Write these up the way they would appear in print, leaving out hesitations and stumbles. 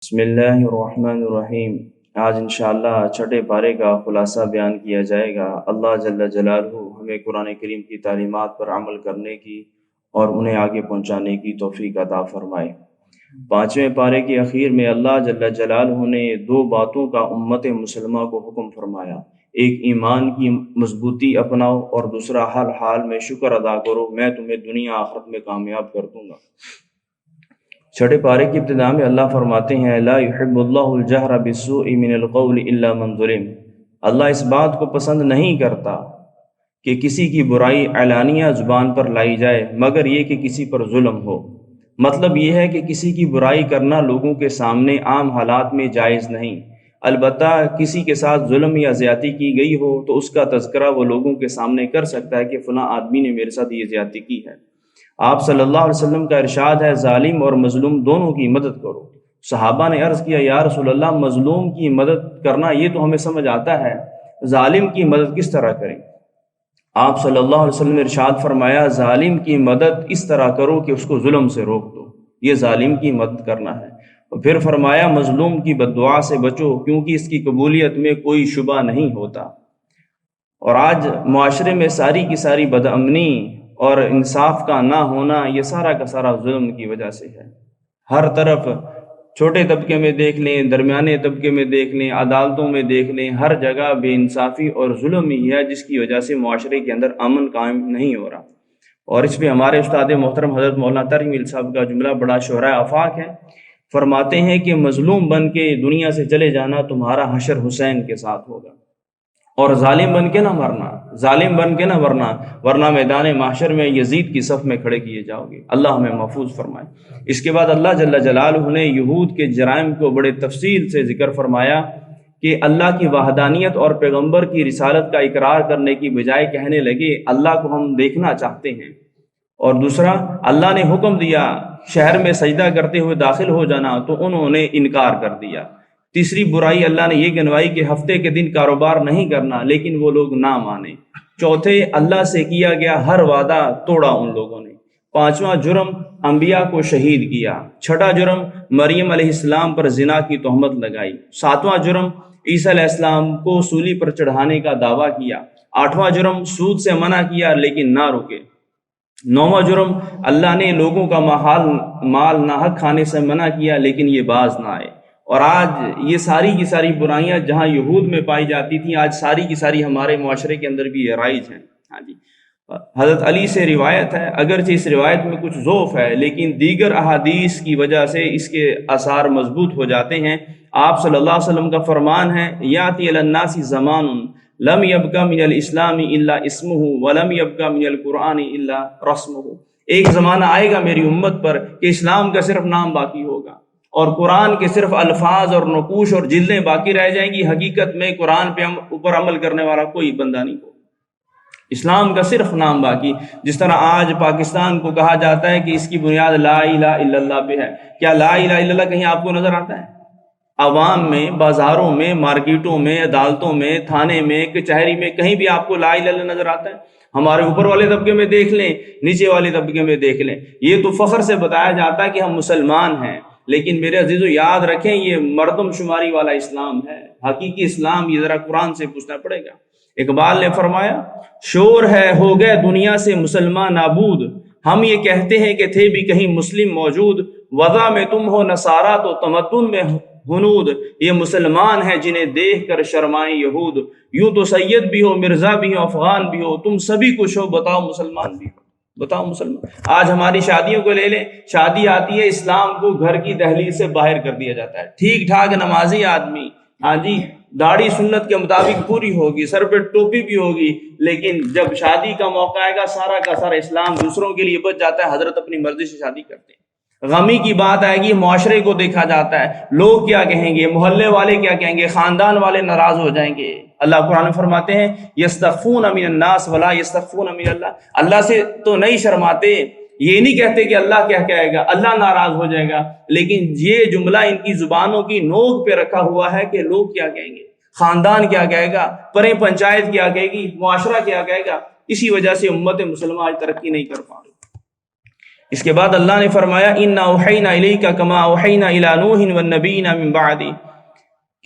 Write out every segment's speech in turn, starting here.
بسم اللہ الرحمن الرحیم۔ آج انشاءاللہ چھٹے پارے کا خلاصہ بیان کیا جائے گا۔ اللہ جل جلالہ ہمیں قرآن کریم کی تعلیمات پر عمل کرنے کی اور انہیں آگے پہنچانے کی توفیق عطا فرمائے۔ پانچویں پارے کے اخیر میں اللہ جل جلالہ نے دو باتوں کا امت مسلمہ کو حکم فرمایا، ایک ایمان کی مضبوطی اپناؤ اور دوسرا ہر حال میں شکر ادا کرو، میں تمہیں دنیا آخرت میں کامیاب کر دوں گا۔ چھٹے پارے کی ابتدا میں اللہ فرماتے ہیں لا يحب اللہ الجہر بالسوء من القول الا من ظلم۔ اللہ اس بات کو پسند نہیں کرتا کہ کسی کی برائی اعلانیہ زبان پر لائی جائے مگر یہ کہ کسی پر ظلم ہو۔ مطلب یہ ہے کہ کسی کی برائی کرنا لوگوں کے سامنے عام حالات میں جائز نہیں، البتہ کسی کے ساتھ ظلم یا زیادتی کی گئی ہو تو اس کا تذکرہ وہ لوگوں کے سامنے کر سکتا ہے کہ فلاں آدمی نے میرے ساتھ یہ زیادتی کی ہے۔ آپ صلی اللہ علیہ وسلم کا ارشاد ہے ظالم اور مظلوم دونوں کی مدد کرو۔ صحابہ نے عرض کیا یا رسول اللہ مظلوم کی مدد کرنا یہ تو ہمیں سمجھ آتا ہے، ظالم کی مدد کس طرح کریں؟ آپ صلی اللہ علیہ وسلم نے ارشاد فرمایا ظالم کی مدد اس طرح کرو کہ اس کو ظلم سے روک دو، یہ ظالم کی مدد کرنا ہے۔ اور پھر فرمایا مظلوم کی بد دعا سے بچو کیونکہ اس کی قبولیت میں کوئی شبہ نہیں ہوتا۔ اور آج معاشرے میں ساری کی ساری بد امنی اور انصاف کا نہ ہونا یہ سارا کا سارا ظلم کی وجہ سے ہے۔ ہر طرف چھوٹے طبقے میں دیکھ لیں، درمیانے طبقے میں دیکھ لیں، عدالتوں میں دیکھ لیں، ہر جگہ بے انصافی اور ظلم ہی ہے جس کی وجہ سے معاشرے کے اندر امن قائم نہیں ہو رہا۔ اور اس پہ ہمارے استاد محترم حضرت مولانا ترجمیل صاحب کا جملہ بڑا شہرۂ آفاق ہے، فرماتے ہیں کہ مظلوم بن کے دنیا سے چلے جانا تمہارا حشر حسین کے ساتھ ہوگا، اور ظالم بن کے نہ مرنا، ظالم بن کے نہ مرنا ورنہ میدان محشر میں یزید کی صف میں کھڑے کیے جاؤ گے۔ اللہ ہمیں محفوظ فرمائے۔ اس کے بعد اللہ جل جلالہ نے یہود کے جرائم کو بڑے تفصیل سے ذکر فرمایا کہ اللہ کی وحدانیت اور پیغمبر کی رسالت کا اقرار کرنے کی بجائے کہنے لگے اللہ کو ہم دیکھنا چاہتے ہیں، اور دوسرا اللہ نے حکم دیا شہر میں سجدہ کرتے ہوئے داخل ہو جانا تو انہوں نے انکار کر دیا۔ تیسری برائی اللہ نے یہ گنوائی کہ ہفتے کے دن کاروبار نہیں کرنا لیکن وہ لوگ نہ مانے۔ چوتھے اللہ سے کیا گیا ہر وعدہ توڑا ان لوگوں نے۔ پانچواں جرم انبیاء کو شہید کیا۔ چھٹا جرم مریم علیہ السلام پر زنا کی تہمت لگائی۔ ساتواں جرم عیسیٰ علیہ السلام کو سولی پر چڑھانے کا دعویٰ کیا۔ آٹھواں جرم سود سے منع کیا لیکن نہ رکے۔ نوواں جرم اللہ نے لوگوں کا مال ناحق کھانے سے منع کیا لیکن یہ باز نہ آئے۔ اور آج یہ ساری کی ساری برائیاں جہاں یہود میں پائی جاتی تھیں آج ساری کی ساری ہمارے معاشرے کے اندر بھی رائج ہیں۔ ہاں جی، حضرت علی سے روایت ہے، اگرچہ اس روایت میں کچھ ضعف ہے لیکن دیگر احادیث کی وجہ سے اس کے آثار مضبوط ہو جاتے ہیں۔ آپ صلی اللہ علیہ وسلم کا فرمان ہے یاتی علی الناس زمان لم یبق من الاسلام الا اسمہ ولم یبق من القرآن الا رسمہ۔ ایک زمانہ آئے گا میری امت پر کہ اسلام کا صرف نام باقی ہوگا اور قرآن کے صرف الفاظ اور نقوش اور جلدیں باقی رہ جائیں گی، حقیقت میں قرآن پہ اوپر عمل کرنے والا کوئی بندہ نہیں ہوگا، اسلام کا صرف نام باقی۔ جس طرح آج پاکستان کو کہا جاتا ہے کہ اس کی بنیاد لا الہ الا اللہ پہ ہے، کیا لا الہ الا اللہ کہیں آپ کو نظر آتا ہے؟ عوام میں، بازاروں میں، مارکیٹوں میں، عدالتوں میں، تھانے میں، کچہری میں کہیں بھی آپ کو لا الہ الا اللہ نظر آتا ہے؟ ہمارے اوپر والے طبقے میں دیکھ لیں، نیچے والے طبقے میں دیکھ لیں، یہ تو فخر سے بتایا جاتا ہے کہ ہم مسلمان ہیں، لیکن میرے عزیزو یاد رکھیں یہ مردم شماری والا اسلام ہے۔ حقیقی اسلام یہ ذرا قرآن سے پوچھنا پڑے گا۔ اقبال نے فرمایا شور ہے ہو گئے دنیا سے مسلمان نابود، ہم یہ کہتے ہیں کہ تھے بھی کہیں مسلم موجود، وضع میں تم ہو نصارہ تو تمدن میں ہنود، یہ مسلمان ہیں جنہیں دیکھ کر شرمائیں یہود، یوں تو سید بھی ہو مرزا بھی ہو افغان بھی ہو تم سبھی کچھ ہو بتاؤ مسلمان بھی ہو، بتاؤ مسلمان۔ آج ہماری شادیوں کو لے لیں، شادی آتی ہے اسلام کو گھر کی دہلیز سے باہر کر دیا جاتا ہے، ٹھیک ٹھاک نمازی آدمی، ہاں جی داڑھی سنت کے مطابق پوری ہوگی، سر پہ ٹوپی بھی ہوگی، لیکن جب شادی کا موقع آئے گا سارا کا سارا اسلام دوسروں کے لیے بچ جاتا ہے، حضرت اپنی مرضی سے شادی کرتے ہیں۔ غمی کی بات آئے گی معاشرے کو دیکھا جاتا ہے، لوگ کیا کہیں گے، محلے والے کیا کہیں گے، خاندان والے ناراض ہو جائیں گے۔ اللہ قرآن میں فرماتے ہیں یستخفون من الناس ولا یستخفون من اللہ، اللہ سے تو نہیں شرماتے، یہ نہیں کہتے کہ اللہ کیا کہے گا، اللہ ناراض ہو جائے گا، لیکن یہ جملہ ان کی زبانوں کی نوک پہ رکھا ہوا ہے کہ لوگ کیا کہیں گے، خاندان کیا کہے گا، پریں پنچایت کیا کہے گی، معاشرہ کیا کہے گا۔ اسی وجہ سے امت مسلمہ آج ترقی نہیں کر پا رہی۔ اس کے بعد اللہ نے فرمایا اِنَّا أَوْحَيْنَا إِلَيْكَ كَمَا أَوْحَيْنَا إِلَىٰ نُوحٍ وَالنَّبِيِّينَ مِن بَعْدِهِ،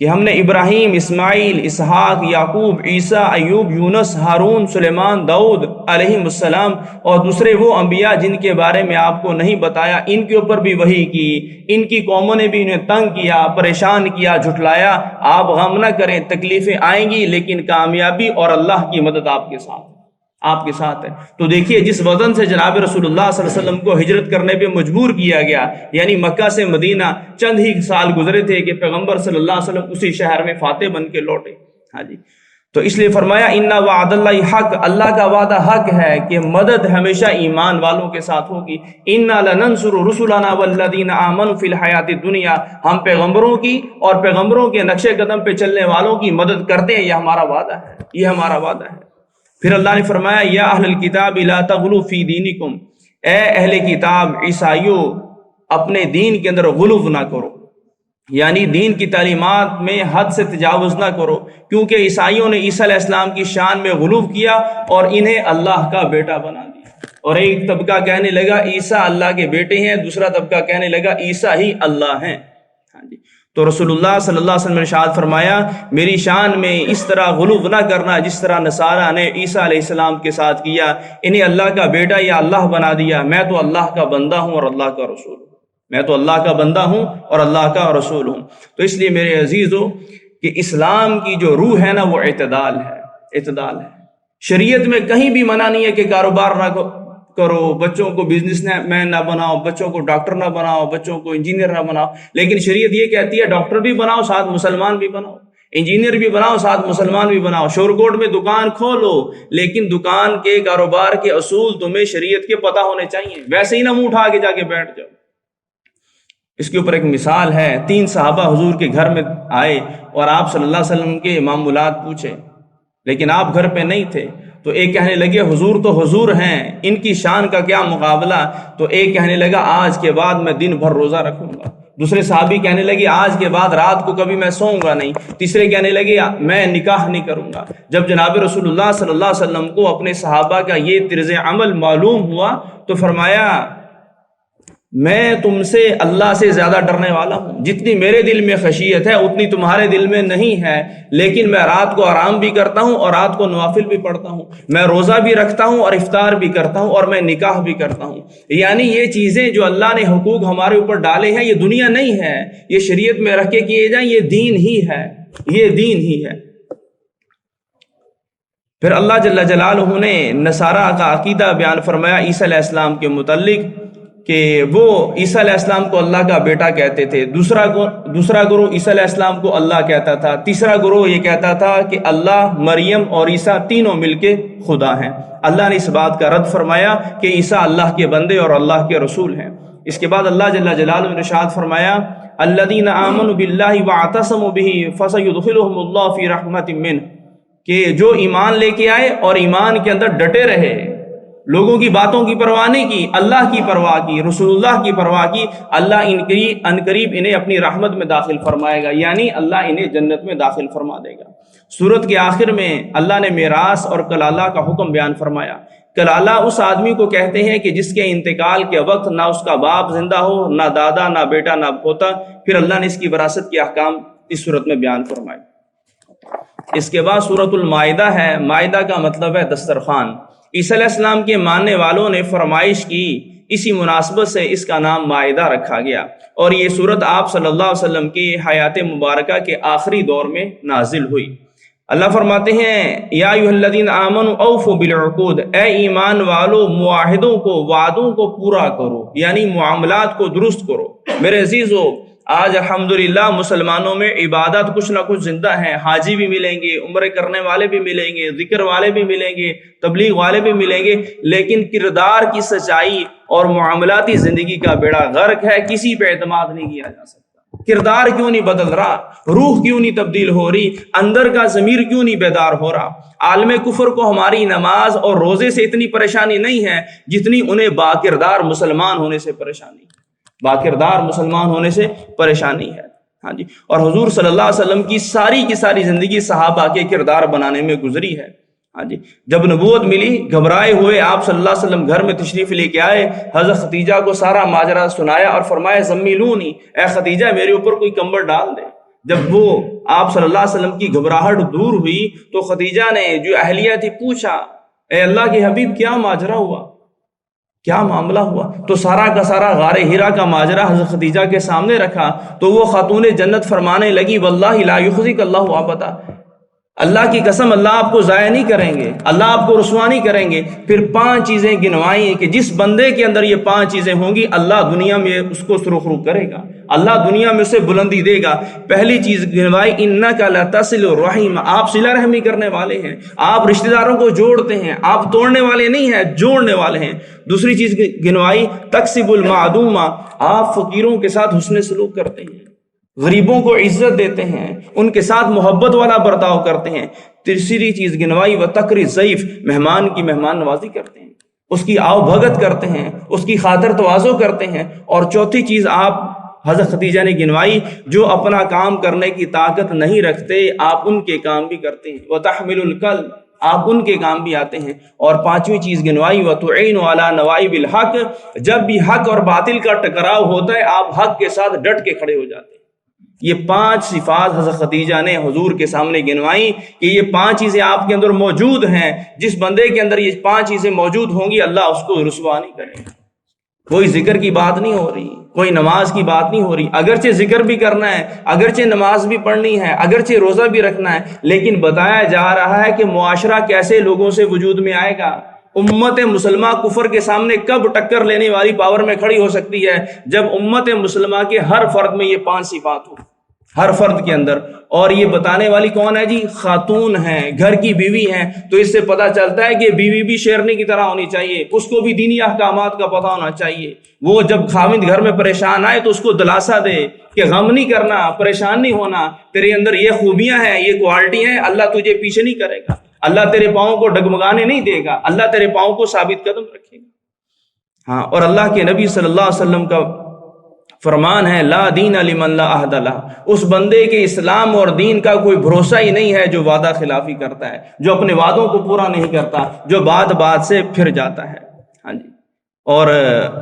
کہ ہم نے ابراہیم، اسماعیل، اسحاق، یعقوب، عیسیٰ، ایوب، یونس، ہارون، سلیمان، داؤد علیہ السلام اور دوسرے وہ انبیاء جن کے بارے میں آپ کو نہیں بتایا، ان کے اوپر بھی وحی کی، ان کی قوموں نے بھی انہیں تنگ کیا، پریشان کیا، جھٹلایا۔ آپ غم نہ کریں، تکلیفیں آئیں گی لیکن کامیابی اور اللہ کی مدد آپ کے ساتھ ہے۔ تو دیکھیے جس وطن سے جناب رسول اللہ صلی اللہ علیہ وسلم کو ہجرت کرنے پہ مجبور کیا گیا، یعنی مکہ سے مدینہ چند ہی سال گزرے تھے کہ پیغمبر صلی اللہ علیہ وسلم اسی شہر میں فاتح بن کے لوٹے۔ ہاں جی، تو اس لیے فرمایا اِنَّ وَعْدَ اللَّهِ حق، اللہ کا وعدہ حق ہے کہ مدد ہمیشہ ایمان والوں کے ساتھ ہوگی۔ اِنَّا لَنَنصُرُ رُسُلَنَا وَالَّذِينَ آمَنُوا فِي الْحَيَاةِ الدُّنْيَا، ہم پیغمبروں کی اور پیغمبروں کے نقش قدم پہ چلنے والوں کی مدد کرتے ہیں، یہ ہمارا وعدہ ہے، یہ ہمارا وعدہ ہے۔ پھر اللہ نے فرمایا یا اہل الکتاب لا تغلوا فی دینکم، اے اہل کتاب عیسائیوں اپنے دین کے اندر غلو نہ کرو، یعنی دین کی تعلیمات میں حد سے تجاوز نہ کرو، کیونکہ عیسائیوں نے عیسیٰ علیہ السلام کی شان میں غلو کیا اور انہیں اللہ کا بیٹا بنا دیا، اور ایک طبقہ کہنے لگا عیسیٰ اللہ کے بیٹے ہیں، دوسرا طبقہ کہنے لگا عیسیٰ ہی اللہ ہیں۔ ہاں جی، تو رسول اللہ صلی اللہ علیہ وسلم نے ارشاد فرمایا میری شان میں اس طرح غلو نہ کرنا جس طرح نصارہ نے عیسیٰ علیہ السلام کے ساتھ کیا، انہیں اللہ کا بیٹا یا اللہ بنا دیا۔ میں تو اللہ کا بندہ ہوں اور اللہ کا رسول ہوں، میں تو اللہ کا بندہ ہوں اور اللہ کا رسول ہوں۔ تو اس لیے میرے عزیزو کہ اسلام کی جو روح ہے نا وہ اعتدال ہے، اعتدال ہے۔ شریعت میں کہیں بھی منع نہیں ہے کہ کاروبار نہ کرو، بچوں کو بزنس مین نہ بناؤ، بچوں کو ڈاکٹر نہ بناؤ، بچوں کو انجینئر نہ بناؤ، لیکن شریعت یہ کہتی ہے ڈاکٹر بھی بناؤ ساتھ مسلمان بھی بناؤ، انجینئر بھی بناؤ ساتھ مسلمان بھی بناؤ، شورکوٹ میں دکان کھولو، لیکن دکان کے کاروبار کے اصول تمہیں شریعت کے پتہ ہونے چاہیے، ویسے ہی نہ منہ اٹھا کے جا کے بیٹھ جاؤ۔ اس کے اوپر ایک مثال ہے، 3 صحابہ حضور کے گھر میں آئے اور آپ صلی اللہ علیہ وسلم کے معمولات پوچھے، لیکن آپ گھر پہ نہیں تھے، تو ایک کہنے لگے حضور تو حضور ہیں، ان کی شان کا کیا مقابلہ، تو ایک کہنے لگا آج کے بعد میں دن بھر روزہ رکھوں گا، دوسرے صحابی کہنے لگے آج کے بعد رات کو کبھی میں سوؤں گا نہیں، تیسرے کہنے لگے میں نکاح نہیں کروں گا۔ جب جناب رسول اللہ صلی اللہ علیہ وسلم کو اپنے صحابہ کا یہ طرز عمل معلوم ہوا تو فرمایا میں تم سے اللہ سے زیادہ ڈرنے والا ہوں، جتنی میرے دل میں خشیت ہے اتنی تمہارے دل میں نہیں ہے، لیکن میں رات کو آرام بھی کرتا ہوں اور رات کو نوافل بھی پڑھتا ہوں، میں روزہ بھی رکھتا ہوں اور افطار بھی کرتا ہوں اور میں نکاح بھی کرتا ہوں۔ یعنی یہ چیزیں جو اللہ نے حقوق ہمارے اوپر ڈالے ہیں یہ دنیا نہیں ہے، یہ شریعت میں رکھ کے کیے جائیں، یہ دین ہی ہے، یہ دین ہی ہے۔ پھر اللہ جل جلالہ نے نصارہ کا عقیدہ بیان فرمایا عیسیٰ علیہ السلام کے متعلق کہ وہ عیسیٰ علیہ السلام کو اللہ کا بیٹا کہتے تھے، دوسرا گروہ عیسیٰ علیہ السلام کو اللہ کہتا تھا، تیسرا گروہ یہ کہتا تھا کہ اللہ، مریم اور عیسیٰ تینوں مل کے خدا ہیں۔ اللہ نے اس بات کا رد فرمایا کہ عیسیٰ اللہ کے بندے اور اللہ کے رسول ہیں۔ اس کے بعد اللہ جل جلالہ نے ارشاد فرمایا الذین آمنوا باللہ واعتصموا بہ فسیدخلہم اللہ فی رحمت منہ، کہ جو ایمان لے کے آئے اور ایمان کے اندر ڈٹے رہے، لوگوں کی باتوں کی پرواہ نہیں کی، اللہ کی پرواہ کی، رسول اللہ کی پرواہ کی، اللہ عنقریب انہیں اپنی رحمت میں داخل فرمائے گا، یعنی اللہ انہیں جنت میں داخل فرما دے گا۔ سورت کے آخر میں اللہ نے میراث اور کلالہ کا حکم بیان فرمایا۔ کلالہ اس آدمی کو کہتے ہیں کہ جس کے انتقال کے وقت نہ اس کا باپ زندہ ہو، نہ دادا، نہ بیٹا، نہ پوتا۔ پھر اللہ نے اس کی وراثت کے احکام اس صورت میں بیان فرمائے۔ اس کے بعد سورۃ المائدہ ہے، مائدہ کا مطلب ہے دسترخوان۔ عیسیٰ علیہ السلام کے ماننے والوں نے فرمائش کی، اسی مناسبت سے اس کا نام مائدہ رکھا گیا، اور یہ سورت آپ صلی اللہ علیہ وسلم کی حیات مبارکہ کے آخری دور میں نازل ہوئی۔ اللہ فرماتے ہیں یا ایھا الذین آمنوا اوفوا بالعقود، اے ایمان والو معاہدوں کو، وعدوں کو پورا کرو، یعنی معاملات کو درست کرو۔ میرے عزیزو آج الحمدللہ مسلمانوں میں عبادت کچھ نہ کچھ زندہ ہیں، حاجی بھی ملیں گے، عمرے کرنے والے بھی ملیں گے، ذکر والے بھی ملیں گے، تبلیغ والے بھی ملیں گے، لیکن کردار کی سچائی اور معاملاتی زندگی کا بیڑا غرق ہے، کسی پہ اعتماد نہیں کیا جا سکتا۔ کردار کیوں نہیں بدل رہا، روح کیوں نہیں تبدیل ہو رہی، اندر کا ضمیر کیوں نہیں بیدار ہو رہا۔ عالم کفر کو ہماری نماز اور روزے سے اتنی پریشانی نہیں ہے جتنی انہیں باکردار مسلمان ہونے سے پریشانی ہے، باکردار مسلمان ہونے سے پریشانی ہے۔ ہاں جی، اور حضور صلی اللہ علیہ وسلم کی ساری زندگی صحابہ کے کردار بنانے میں گزری ہے۔ ہاں جی، جب نبوت ملی گھبرائے ہوئے آپ صلی اللہ علیہ وسلم گھر میں تشریف لے کے آئے، حضرت خدیجہ کو سارا ماجرا سنایا اور فرمایا زمیلونی، اے خدیجہ میرے اوپر کوئی کمبل ڈال دے۔ جب وہ آپ صلی اللہ علیہ وسلم کی گھبراہٹ دور ہوئی تو خدیجہ نے جو اہلیہ تھی پوچھا، اے اللہ کے حبیب کیا ماجرا ہوا، کیا معاملہ ہوا؟ تو سارا کا سارا غار ہرا کا ماجرا حضرت خدیجہ کے سامنے رکھا تو وہ خاتون جنت فرمانے لگی واللہ لا یخزیک اللہ ابدا، اللہ کی قسم اللہ آپ کو ضائع نہیں کریں گے، اللہ آپ کو رسوا نہیں کریں گے۔ پھر 5 چیزیں گنوائی کہ جس بندے کے اندر یہ 5 چیزیں ہوں گی اللہ دنیا میں اس کو سرخرو کرے گا، اللہ دنیا میں اسے بلندی دے گا۔ پہلی چیز گنوائی انک لتصل الرحیم، آپ صلہ رحمی کرنے والے ہیں، آپ رشتہ داروں کو جوڑتے ہیں، آپ توڑنے والے نہیں ہیں، جوڑنے والے ہیں۔ دوسری چیز گنوائی تکسب المعدومہ، آپ فقیروں کے ساتھ حسن سلوک کرتے ہیں، غریبوں کو عزت دیتے ہیں، ان کے ساتھ محبت والا برتاؤ کرتے ہیں۔ تیسری چیز گنوائی وتقری ضیف، مہمان کی مہمان نوازی کرتے ہیں، اس کی آؤ بھگت کرتے ہیں، اس کی خاطر تواضع کرتے ہیں۔ اور چوتھی چیز آپ حضرت خدیجہ نے گنوائی جو اپنا کام کرنے کی طاقت نہیں رکھتے آپ ان کے کام بھی کرتے ہیں، وتحمل الکل، آپ ان کے کام بھی آتے ہیں۔ اور 5ویں چیز گنوائی وتعین علی نوائب الحق، جب بھی حق اور باطل کا ٹکراؤ ہوتا ہے آپ حق کے ساتھ ڈٹ کے کھڑے ہو جاتے ہیں۔ یہ 5 صفات حضرت خدیجہ نے حضور کے سامنے گنوائی کہ یہ 5 چیزیں آپ کے اندر موجود ہیں، جس بندے کے اندر یہ 5 چیزیں موجود ہوں گی اللہ اس کو رسوا نہیں کرے گا۔ کوئی ذکر کی بات نہیں ہو رہی، کوئی نماز کی بات نہیں ہو رہی، اگرچہ ذکر بھی کرنا ہے، اگرچہ نماز بھی پڑھنی ہے، اگرچہ روزہ بھی رکھنا ہے، لیکن بتایا جا رہا ہے کہ معاشرہ کیسے لوگوں سے وجود میں آئے گا۔ امت مسلمہ کفر کے سامنے کب ٹکر لینے والی پاور میں کھڑی ہو سکتی ہے؟ جب امت مسلمہ کے ہر فرد میں یہ 5 صفات ہو، ہر فرد کے اندر۔ اور یہ بتانے والی کون ہے جی؟ خاتون ہیں، گھر کی بیوی ہیں۔ تو اس سے پتہ چلتا ہے کہ بیوی بھی شیرنی کی طرح ہونی چاہیے، اس کو بھی دینی احکامات کا پتہ ہونا چاہیے۔ وہ جب خاوند گھر میں پریشان آئے تو اس کو دلاسا دے کہ غم نہیں کرنا، پریشان نہیں ہونا، تیرے اندر یہ خوبیاں ہیں، یہ کوالٹی ہیں، اللہ تجھے پیچھے نہیں کرے گا، اللہ تیرے پاؤں کو ڈگمگانے نہیں دے گا، اللہ تیرے پاؤں کو ثابت قدم رکھے گا۔ ہاں، اور اللہ کے نبی صلی اللہ علیہ وسلم کا فرمان ہے لا دین لمن لا عہد لہ، اس بندے کے اسلام اور دین کا کوئی بھروسہ ہی نہیں ہے جو وعدہ خلافی کرتا ہے، جو اپنے وعدوں کو پورا نہیں کرتا، جو بات سے پھر جاتا ہے۔ ہاں جی، اور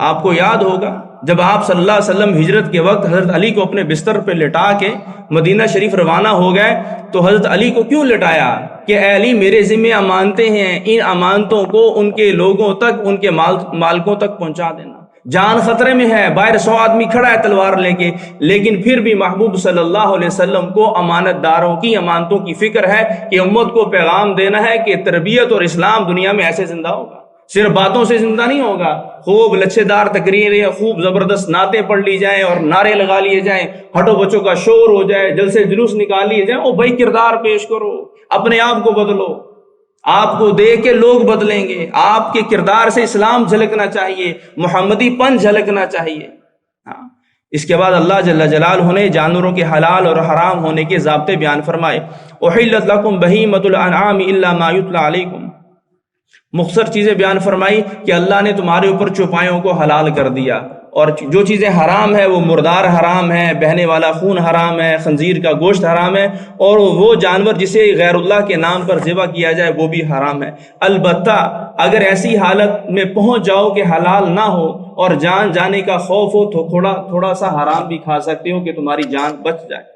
آپ کو یاد ہوگا جب آپ صلی اللہ علیہ وسلم ہجرت کے وقت حضرت علی کو اپنے بستر پہ لٹا کے مدینہ شریف روانہ ہو گئے تو حضرت علی کو کیوں لٹایا کہ اے علی میرے ذمہ امانتیں ہیں، ان امانتوں کو ان کے لوگوں تک، ان کے مالکوں تک پہنچا دینا۔ جان خطرے میں ہے، باہر 100 آدمی کھڑا ہے تلوار لے کے، لیکن پھر بھی محبوب صلی اللہ علیہ وسلم کو امانت داروں کی امانتوں کی فکر ہے کہ امت کو پیغام دینا ہے کہ تربیت اور اسلام دنیا میں ایسے زندہ ہوگا، صرف باتوں سے زندہ نہیں ہوگا۔ خوب لچھے دار تقریریں، خوب زبردست نعتیں پڑھ لی جائیں اور نعرے لگا لیے جائیں، ہٹو بچوں کا شور ہو جائے، جلسے جلوس نکال لیے جائیں، او بھائی کردار پیش کرو، اپنے آپ کو بدلو، آپ کو دیکھ کے لوگ بدلیں گے، آپ کے کردار سے اسلام جھلکنا چاہیے، محمدی پن جھلکنا چاہیے۔ ہاں، اس کے بعد اللہ جل جلالہ نے جانوروں کے حلال اور حرام ہونے کے ضابطے بیان فرمائے۔ احلت لکم بہیمۃ الانعام الا ما یتلی علیکم، مختصر چیزیں بیان فرمائی کہ اللہ نے تمہارے اوپر چوپایوں کو حلال کر دیا، اور جو چیزیں حرام ہے وہ مردار حرام ہے، بہنے والا خون حرام ہے، خنزیر کا گوشت حرام ہے، اور وہ جانور جسے غیر اللہ کے نام پر ذبح کیا جائے وہ بھی حرام ہے۔ البتہ اگر ایسی حالت میں پہنچ جاؤ کہ حلال نہ ہو اور جان جانے کا خوف ہو تو تھوڑا سا حرام بھی کھا سکتے ہو کہ تمہاری جان بچ جائے۔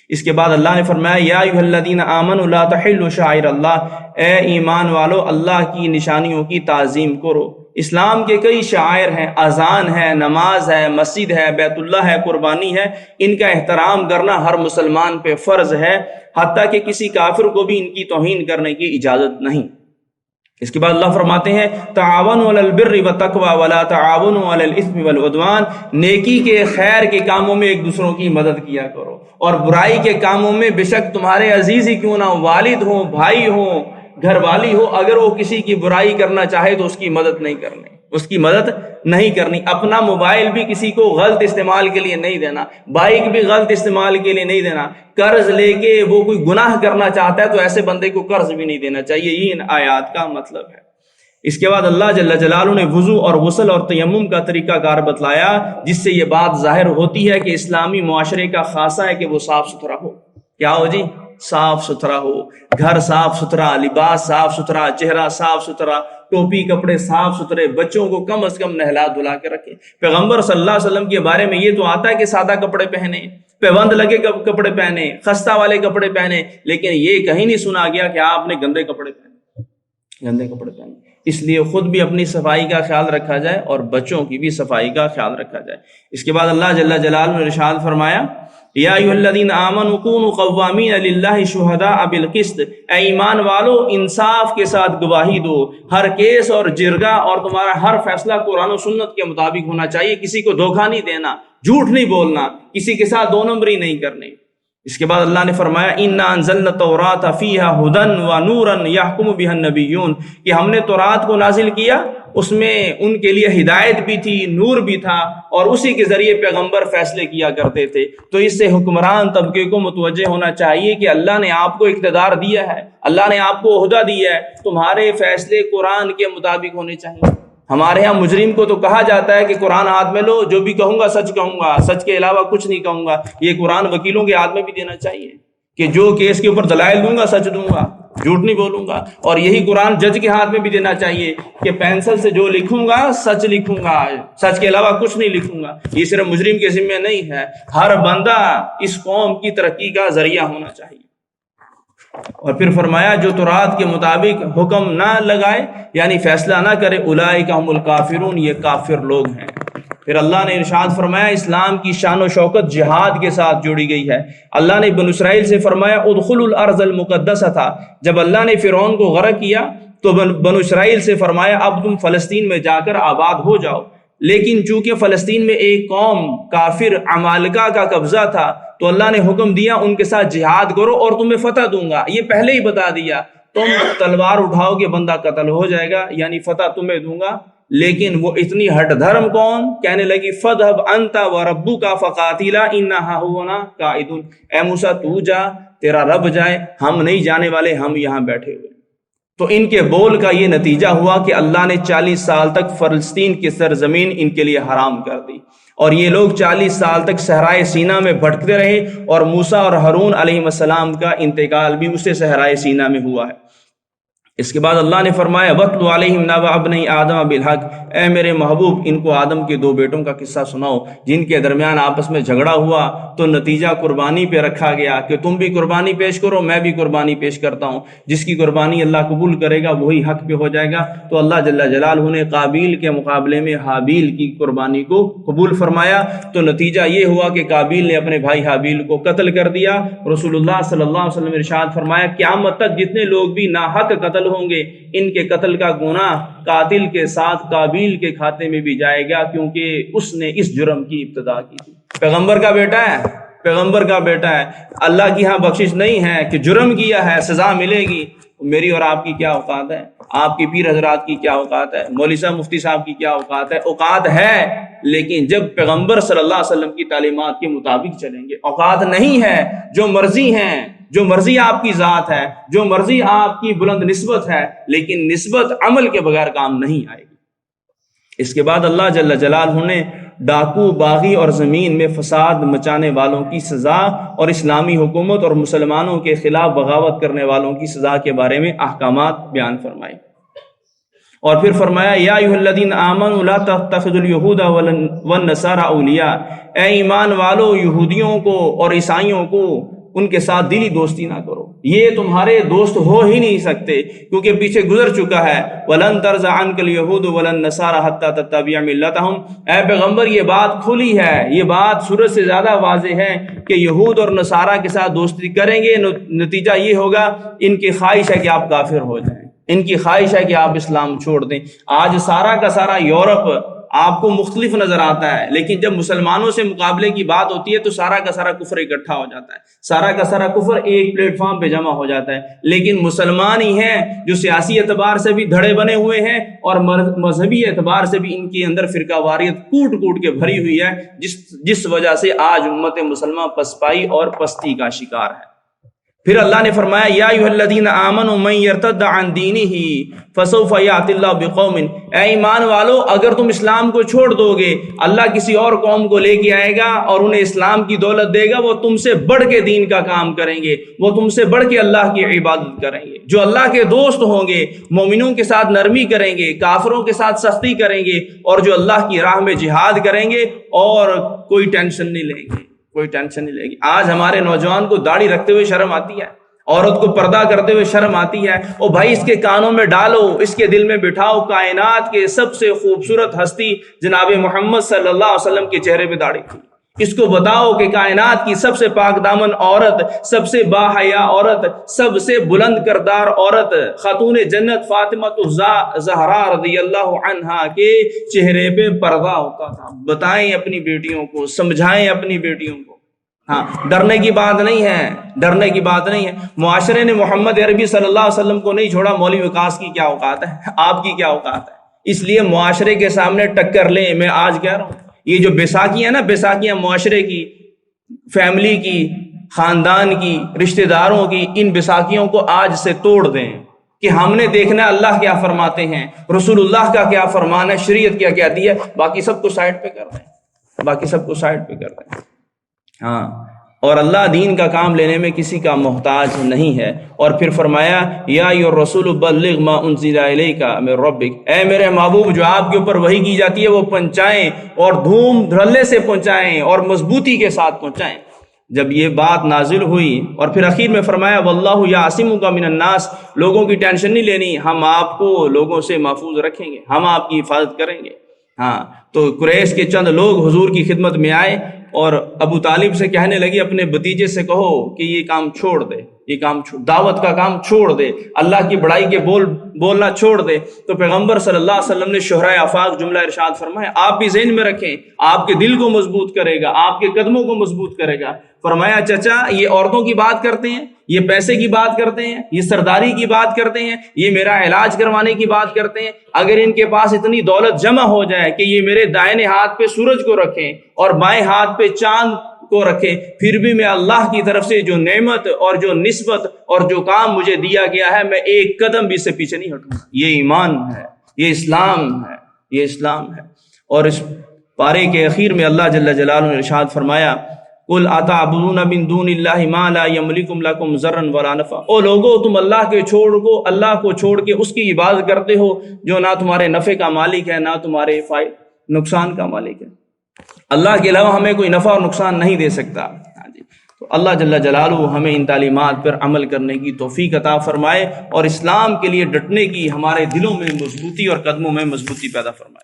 اس کے بعد اللہ نے فرمایا یا ایھا الذین آمنوا لا تحلوا شعائر اللہ، اے ایمان والو اللہ کی نشانیوں کی تعظیم کرو۔ اسلام کے کئی شعائر ہیں، اذان ہے، نماز ہے، مسجد ہے، بیت اللہ ہے، قربانی ہے، ان کا احترام کرنا ہر مسلمان پہ فرض ہے، حتیٰ کہ کسی کافر کو بھی ان کی توہین کرنے کی اجازت نہیں۔ اس کے بعد اللہ فرماتے ہیں تعاونوا علی البر والتقوی ولا تعاونوا علی الاثم والعدوان، نیکی کے خیر کے کاموں میں ایک دوسروں کی مدد کیا کرو، اور برائی کے کاموں میں بے شک تمہارے عزیز ہی کیوں نہ ہو، والد ہوں، بھائی ہوں، گھر والی ہو، اگر وہ کسی کی برائی کرنا چاہے تو اس کی مدد نہیں کرنی، اس کی مدد نہیں کرنی۔ اپنا موبائل بھی کسی کو غلط استعمال کے لیے نہیں دینا، بائک بھی غلط استعمال کے لیے نہیں دینا، قرض لے کے وہ کوئی گناہ کرنا چاہتا ہے تو ایسے بندے کو قرض بھی نہیں دینا چاہیے، یہ ان آیات کا مطلب ہے۔ اس کے بعد اللہ جل جلالہ نے وضو اور غسل اور تیمم کا طریقہ کار بتلایا، جس سے یہ بات ظاہر ہوتی ہے کہ اسلامی معاشرے کا خاصہ ہے کہ وہ صاف ستھرا ہو۔ کیا ہو جی؟ صاف ستھرا ہو، گھر صاف ستھرا، لباس صاف ستھرا، چہرہ صاف ستھرا، ٹوپی کپڑے صاف ستھرے، بچوں کو کم از کم نہلا دھلا کے رکھے۔ پیغمبر صلی اللہ علیہ وسلم کے بارے میں یہ تو آتا ہے کہ سادہ کپڑے پہنے، پیوند لگے کپڑے پہنے، خستہ والے کپڑے پہنے، لیکن یہ کہیں نہیں سنا گیا کہ آپ نے گندے کپڑے پہنے، گندے کپڑے پہنے۔ اس لیے خود بھی اپنی صفائی کا خیال رکھا جائے اور بچوں کی بھی صفائی کا خیال رکھا جائے۔ اس کے بعد اللہ جل جلالہ نے ارشاد فرمایا یا ایھا الذین آمنوا کونوا قوامین للہ شہداء بالقسط، اے ایمان والو انصاف کے ساتھ گواہی دو، ہر کیس اور جرگہ اور تمہارا ہر فیصلہ قرآن و سنت کے مطابق ہونا چاہیے، کسی کو دھوکہ نہیں دینا، جھوٹ نہیں بولنا، کسی کے ساتھ دو نمبری نہیں کرنی۔ اس کے بعد اللہ نے فرمایا انا انزلنا التوراۃ فیہا ھدی ونورا یحکم بہا النبیون، کہ ہم نے تورات کو نازل کیا، اس میں ان کے لیے ہدایت بھی تھی، نور بھی تھا، اور اسی کے ذریعے پیغمبر فیصلے کیا کرتے تھے۔ تو اس سے حکمران طبقے کو متوجہ ہونا چاہیے کہ اللہ نے آپ کو اقتدار دیا ہے، اللہ نے آپ کو عہدہ دیا ہے، تمہارے فیصلے قرآن کے مطابق ہونے چاہیے۔ ہمارے ہاں مجرم کو تو کہا جاتا ہے کہ قرآن ہاتھ میں لو، جو بھی کہوں گا سچ کہوں گا، سچ کے علاوہ کچھ نہیں کہوں گا۔ یہ قرآن وکیلوں کے ہاتھ میں بھی دینا چاہیے کہ جو کیس کے اوپر دلائل دوں گا سچ دوں گا، جھوٹ نہیں بولوں گا۔ اور یہی قرآن جج کے ہاتھ میں بھی دینا چاہیے کہ پینسل سے جو لکھوں گا سچ لکھوں گا، سچ کے علاوہ کچھ نہیں لکھوں گا۔ یہ صرف مجرم کے ذمہ نہیں ہے، ہر بندہ اس قوم کی ترقی کا ذریعہ ہونا چاہیے۔ اور پھر فرمایا جو تورات کے مطابق حکم نہ لگائے یعنی فیصلہ نہ کرے اولئک هم الکافرون، یہ کافر لوگ ہیں۔ پھر اللہ نے ارشاد فرمایا اسلام کی شان و شوکت جہاد کے ساتھ جوڑی گئی ہے۔ اللہ نے بنو اسرائیل سے فرمایا ادخلوا الارض المقدسہ، جب اللہ نے فرعون کو غرق کیا تو بنو اسرائیل سے فرمایا اب تم فلسطین میں جا کر آباد ہو جاؤ، لیکن چونکہ فلسطین میں ایک قوم کافر عمالقہ کا قبضہ تھا تو اللہ نے حکم دیا ان کے ساتھ جہاد کرو اور تمہیں فتح دوں گا۔ یہ پہلے ہی بتا دیا، تم تلوار اٹھاؤ گے بندہ قتل ہو جائے گا، یعنی فتح تمہیں دوں گا۔ لیکن وہ اتنی ہٹ دھرم قوم کہنے لگی فذهب انت وربک فقاتلا انا ھاہنا قاعدون، اے موسیٰ تو جا، تیرا رب جائے، ہم نہیں جانے والے، ہم یہاں بیٹھے ہوئے۔ تو ان کے بول کا یہ نتیجہ ہوا کہ اللہ نے 40 سال تک فلسطین کی سرزمین ان کے لیے حرام کر دی، اور یہ لوگ 40 سال تک صحرائے سینا میں بھٹکتے رہے، اور موسیٰ اور ہارون علیہ السلام کا انتقال بھی اسے صحرائے سینا میں ہوا ہے۔ اس کے بعد اللہ نے فرمایا وَاتْلُ عَلَيْهِمْ نَبَأَ ابْنَيْ آدَمَ بِالْحَقِّ، اے میرے محبوب ان کو آدم کے 2 بیٹوں کا قصہ سناؤ جن کے درمیان آپس میں جھگڑا ہوا تو نتیجہ قربانی پہ رکھا گیا کہ تم بھی قربانی پیش کرو، میں بھی قربانی پیش کرتا ہوں، جس کی قربانی اللہ قبول کرے گا وہی حق پہ ہو جائے گا۔ تو اللہ جل جلالہ نے قابیل کے مقابلے میں حابیل کی قربانی کو قبول فرمایا، تو نتیجہ یہ ہوا کہ قابیل نے اپنے بھائی حابیل کو قتل کر دیا۔ رسول اللہ صلی اللہ علیہ وسلم نے ارشاد فرمایا قیامت تک جتنے لوگ بھی ناحق قتل ہوں گے ان کے قتل کا گناہ قاتل کے ساتھ قابیل کے کھاتے میں بھی جائے گا، کیونکہ اس نے اس جرم کی ابتدا کی تھی۔ پیغمبر کا بیٹا ہے، پیغمبر کا بیٹا ہے، اللہ کی ہاں بخشش نہیں ہے کہ جرم کیا ہے سزا ملے گی۔ میری اور آپ کی کیا اوقات ہے، آپ کی پیر حضرات کی کیا اوقات ہے، مولوی صاحب مفتی صاحب کی کیا اوقات ہے؟ اوقات ہے، لیکن جب پیغمبر صلی اللہ علیہ وسلم کی تعلیمات کے مطابق چلیں گے۔ اوقات نہیں ہے جو مرضی ہیں، جو مرضی آپ کی ذات ہے، جو مرضی آپ کی بلند نسبت ہے، لیکن نسبت عمل کے بغیر کام نہیں آئے گی۔ اس کے بعد اللہ جل جلالہ نے ڈاکو، باغی اور زمین میں فساد مچانے والوں کی سزا اور اسلامی حکومت اور مسلمانوں کے خلاف بغاوت کرنے والوں کی سزا کے بارے میں احکامات بیان فرمائے، اور پھر فرمایا یا ایھا الذین آمنوا لا تتخذوا اليہود والنصارى اولیاء، اے ایمان والو یہودیوں کو اور عیسائیوں کو ان کے ساتھ دلی دوستی نہ کرو، یہ تمہارے دوست ہو ہی نہیں سکتے، کیونکہ پیچھے گزر چکا ہے وَلَن تَرْضَ عَنْكَ الْيَهُودُ وَلَا النَّصَارَىٰ حَتَّىٰ تَتَّبِعَ مِلَّتَهُمْ۔ اے پیغمبر یہ بات کھلی ہے، یہ بات سورج سے زیادہ واضح ہے کہ یہود اور نصارہ کے ساتھ دوستی کریں گے، نتیجہ یہ ہوگا ان کی خواہش ہے کہ آپ کافر ہو جائیں، ان کی خواہش ہے کہ آپ اسلام چھوڑ دیں۔ آج سارا کا سارا یورپ آپ کو مختلف نظر آتا ہے، لیکن جب مسلمانوں سے مقابلے کی بات ہوتی ہے تو سارا کا سارا کفر اکٹھا ہو جاتا ہے، سارا کا سارا کفر ایک پلیٹ فارم پہ جمع ہو جاتا ہے۔ لیکن مسلمان ہی ہیں جو سیاسی اعتبار سے بھی دھڑے بنے ہوئے ہیں اور مذہبی اعتبار سے بھی ان کے اندر فرقہ واریت کوٹ کوٹ کے بھری ہوئی ہے، جس وجہ سے آج امت مسلمہ پسپائی اور پستی کا شکار ہے۔ پھر اللہ نے فرمایا یا ایھا الذین آمنوا من یرتد عن دینہ فسوف یأتی اللہ بقوم، اے ایمان والو اگر تم اسلام کو چھوڑ دو گے اللہ کسی اور قوم کو لے کے آئے گا اور انہیں اسلام کی دولت دے گا، وہ تم سے بڑھ کے دین کا کام کریں گے، وہ تم سے بڑھ کے اللہ کی عبادت کریں گے، جو اللہ کے دوست ہوں گے، مومنوں کے ساتھ نرمی کریں گے، کافروں کے ساتھ سختی کریں گے، اور جو اللہ کی راہ میں جہاد کریں گے اور کوئی ٹینشن نہیں لیں گے، کوئی ٹینشن نہیں لے گی۔ آج ہمارے نوجوان کو داڑھی رکھتے ہوئے شرم آتی ہے، عورت کو پردہ کرتے ہوئے شرم آتی ہے، او بھائی اس کے کانوں میں ڈالو، اس کے دل میں بٹھاؤ کائنات کے سب سے خوبصورت ہستی جناب محمد صلی اللہ علیہ وسلم کے چہرے پہ داڑھی تھی، اس کو بتاؤ کہ کائنات کی سب سے پاک دامن عورت، سب سے باحیا عورت، سب سے بلند کردار عورت، خاتون جنت فاطمہ زہرا رضی اللہ عنہا کے چہرے پہ پردہ ہوتا تھا۔ بتائیں اپنی بیٹیوں کو، سمجھائیں اپنی بیٹیوں کو۔ ہاں، ڈرنے کی بات نہیں ہے، ڈرنے کی بات نہیں ہے۔ معاشرے نے محمد عربی صلی اللہ علیہ وسلم کو نہیں چھوڑا، مولوی وقاص کی کیا اوقات ہے، آپ کی کیا اوقات ہے؟ اس لیے معاشرے کے سامنے ٹکر لیں۔ میں آج کہہ رہا ہوں یہ جو بیساکیاں نا، بیساکیاں معاشرے کی، فیملی کی، خاندان کی، رشتہ داروں کی، ان بیساکیوں کو آج سے توڑ دیں کہ ہم نے دیکھنا اللہ کیا فرماتے ہیں، رسول اللہ کا کیا فرمان ہے، شریعت کیا کہتی ہے، باقی سب کو سائڈ پہ کر دیں، باقی سب کو سائڈ پہ کر دیں۔ ہاں، اور اللہ دین کا کام لینے میں کسی کا محتاج نہیں ہے۔ اور پھر فرمایا یا ایھا الرسول بلغ ما انزل الیک من ربک، اے میرے محبوب جو آپ کے اوپر وحی کی جاتی ہے وہ پہنچائیں، اور دھوم دھڑلے سے پہنچائیں اور مضبوطی کے ساتھ پہنچائیں۔ جب یہ بات نازل ہوئی اور پھر اخیر میں فرمایا واللہ یعصمک من الناس، لوگوں کی ٹینشن نہیں لینی، ہم آپ کو لوگوں سے محفوظ رکھیں گے، ہم آپ کی حفاظت کریں گے۔ ہاں، تو قریش کے چند لوگ حضور کی خدمت میں آئے اور ابو طالب سے کہنے لگی اپنے بھتیجے سے کہو کہ یہ کام چھوڑ دے، یہ کام دعوت کا کام چھوڑ دے، اللہ کی بڑائی کے بولنا چھوڑ دے۔ تو پیغمبر صلی اللہ علیہ وسلم نے شہرائے آفاق جملہ ارشاد فرمایا، آپ بھی ذہن میں رکھیں، آپ کے دل کو مضبوط کرے گا، آپ کے قدموں کو مضبوط کرے گا۔ فرمایا چچا یہ عورتوں کی بات کرتے ہیں، یہ پیسے کی بات کرتے ہیں، یہ سرداری کی بات کرتے ہیں، یہ میرا علاج کروانے کی بات کرتے ہیں، اگر ان کے پاس اتنی دولت جمع ہو جائے کہ یہ میرے دائیں ہاتھ پہ سورج کو رکھیں اور بائیں ہاتھ پہ چاند کو رکھیں، پھر بھی میں اللہ کی طرف سے جو نعمت اور جو نسبت اور جو کام مجھے دیا گیا ہے میں ایک قدم بھی اس سے پیچھے نہیں ہٹوں۔ یہ ایمان ہے، یہ اسلام ہے، یہ اسلام ہے۔ اور اس پارے کے اخیر میں اللہ جل جلالہ نے ارشاد فرمایا قل اتعبدون من دون اللہ ما لا یملک لکم ضرا ولا نفع، او لوگو تم اللہ کو چھوڑ کے اس کی عبادت کرتے ہو جو نہ تمہارے نفع کا مالک ہے نہ تمہارے نقصان کا مالک ہے۔ اللہ کے علاوہ ہمیں کوئی نفع اور نقصان نہیں دے سکتا۔ تو اللہ جل جلالہ ہمیں ان تعلیمات پر عمل کرنے کی توفیق عطا فرمائے اور اسلام کے لیے ڈٹنے کی ہمارے دلوں میں مضبوطی اور قدموں میں مضبوطی پیدا فرمائے۔